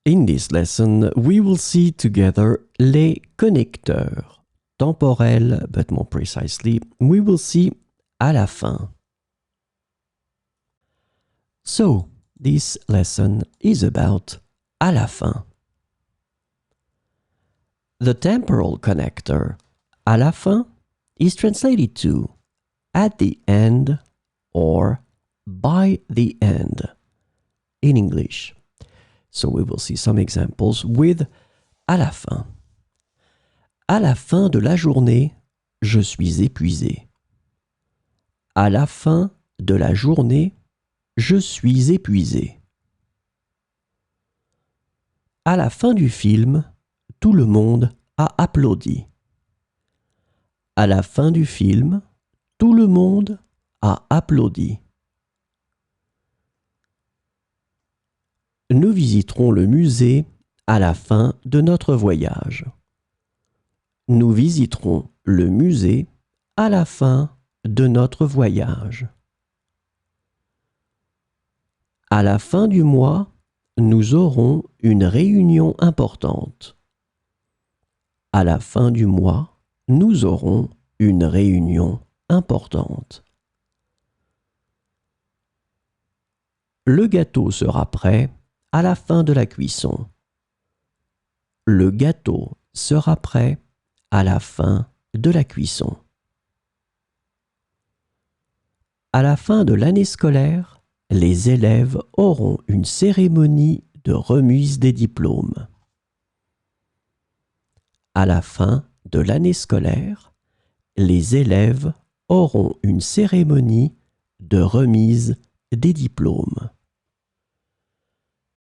In this lesson, we will see together les connecteurs. Temporels, but more precisely, we will see à la fin. So, this lesson is about à la fin. The temporal connector à la fin is translated to at the end or by the end in English. So we will see some examples with à la fin. À la fin de la journée, je suis épuisé. À la fin de la journée, je suis épuisé. À la fin du film, tout le monde a applaudi. À la fin du film, tout le monde a applaudi. Nous visiterons le musée à la fin de notre voyage. Nous visiterons le musée à la fin de notre voyage. À la fin du mois, nous aurons une réunion importante. À la fin du mois, nous aurons une réunion importante. Le gâteau sera prêt à la fin de la cuisson. Le gâteau sera prêt à la fin de la cuisson. À la fin de l'année scolaire, les élèves auront une cérémonie de remise des diplômes. À la fin de l'année scolaire, les élèves auront une cérémonie de remise des diplômes.